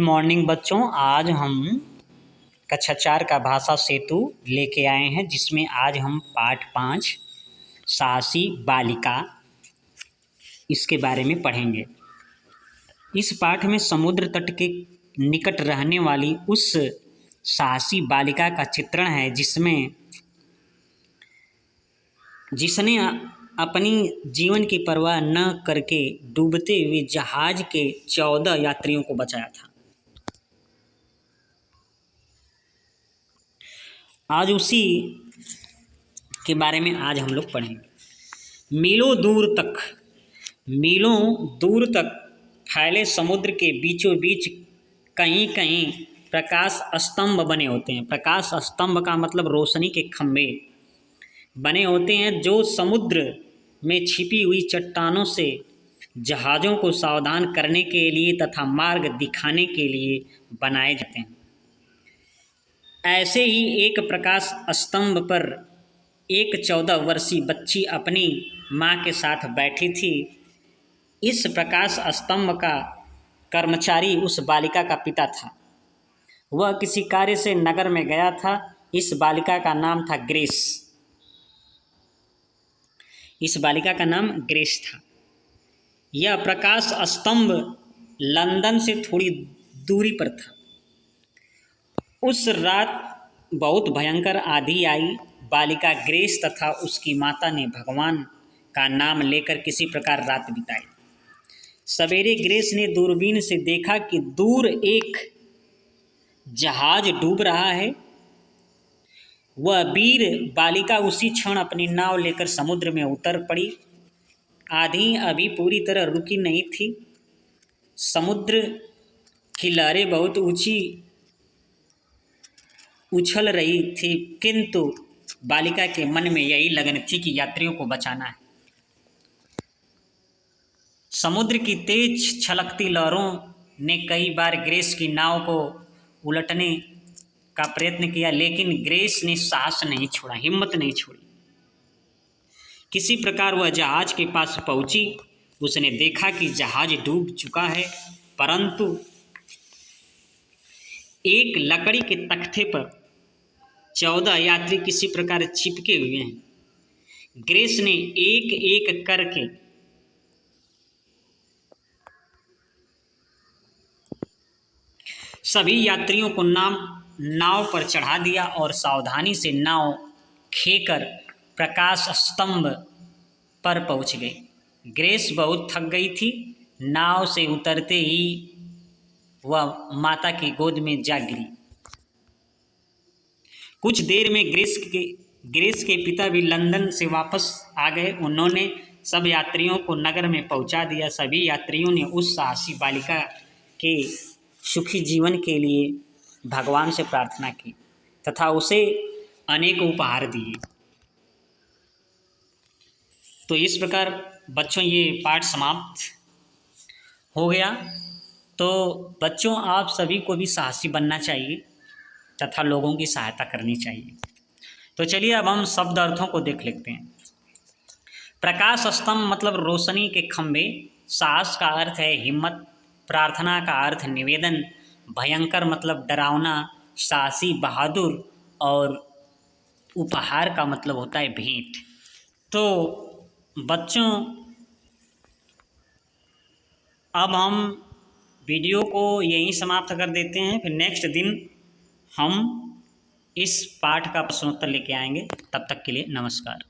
Morning बच्चों, आज हम कक्षा 4 का भाषा सेतु लेके आए हैं, जिसमें आज हम पाठ 5 साहसी बालिका इसके बारे में पढ़ेंगे। इस पाठ में समुद्र तट के निकट रहने वाली उस साहसी बालिका का चित्रण है जिसने अपनी जीवन की परवाह न करके डूबते हुए जहाज के 14 यात्रियों को बचाया था। आज उसी के बारे में आज हम लोग पढ़ेंगे। मीलों दूर तक फैले समुद्र के बीचों बीच कहीं कहीं प्रकाश स्तंभ बने होते हैं। प्रकाश स्तंभ का मतलब रोशनी के खंभे बने होते हैं, जो समुद्र में छिपी हुई चट्टानों से जहाज़ों को सावधान करने के लिए तथा मार्ग दिखाने के लिए बनाए जाते हैं। ऐसे ही एक प्रकाश स्तंभ पर एक 14 वर्षीय बच्ची अपनी माँ के साथ बैठी थी। इस प्रकाश स्तंभ का कर्मचारी उस बालिका का पिता था। वह किसी कार्य से नगर में गया था। इस बालिका का नाम था ग्रेस। इस बालिका का नाम ग्रेस था। यह प्रकाश स्तंभ लंदन से थोड़ी दूरी पर था। उस रात बहुत भयंकर आंधी आई। बालिका ग्रेस तथा उसकी माता ने भगवान का नाम लेकर किसी प्रकार रात बिताई। सवेरे ग्रेस ने दूरबीन से देखा कि दूर एक जहाज डूब रहा है। वह वीर बालिका उसी क्षण अपनी नाव लेकर समुद्र में उतर पड़ी। आंधी अभी पूरी तरह रुकी नहीं थी। समुद्र की लहरें बहुत ऊंची उछल रही थी, किंतु बालिका के मन में यही लगन थी कि यात्रियों को बचाना है। समुद्र की तेज छलकती लहरों ने कई बार ग्रेस की नाव को उलटने का प्रयत्न किया, लेकिन ग्रेस ने साहस नहीं छोड़ा, हिम्मत नहीं छोड़ी। किसी प्रकार वह जहाज के पास पहुंची। उसने देखा कि जहाज डूब चुका है, परंतु एक लकड़ी के तख्ते पर 14 यात्री किसी प्रकार चिपके हुए हैं। ग्रेस ने एक एक करके सभी यात्रियों को नाव पर चढ़ा दिया और सावधानी से नाव खेकर प्रकाश स्तंभ पर पहुंच गई। ग्रेस बहुत थक गई थी। नाव से उतरते ही वह माता की गोद में जा गिरी। कुछ देर में ग्रेस के पिता भी लंदन से वापस आ गए। उन्होंने सब यात्रियों को नगर में पहुंचा दिया। सभी यात्रियों ने उस साहसी बालिका के सुखी जीवन के लिए भगवान से प्रार्थना की तथा उसे अनेक उपहार दिए। तो इस प्रकार बच्चों ये पाठ समाप्त हो गया। तो बच्चों, आप सभी को भी साहसी बनना चाहिए तथा लोगों की सहायता करनी चाहिए। तो चलिए अब हम शब्द अर्थों को देख लेते हैं। प्रकाश स्तंभ मतलब रोशनी के खंभे। साहस का अर्थ है हिम्मत। प्रार्थना का अर्थ निवेदन। भयंकर मतलब डरावना, साहसी, बहादुर। और उपहार का मतलब होता है भेंट। तो बच्चों, अब हम वीडियो को यहीं समाप्त कर देते हैं। फिर नेक्स्ट दिन हम इस पाठ का प्रश्नोत्तर लेके आएंगे। तब तक के लिए नमस्कार।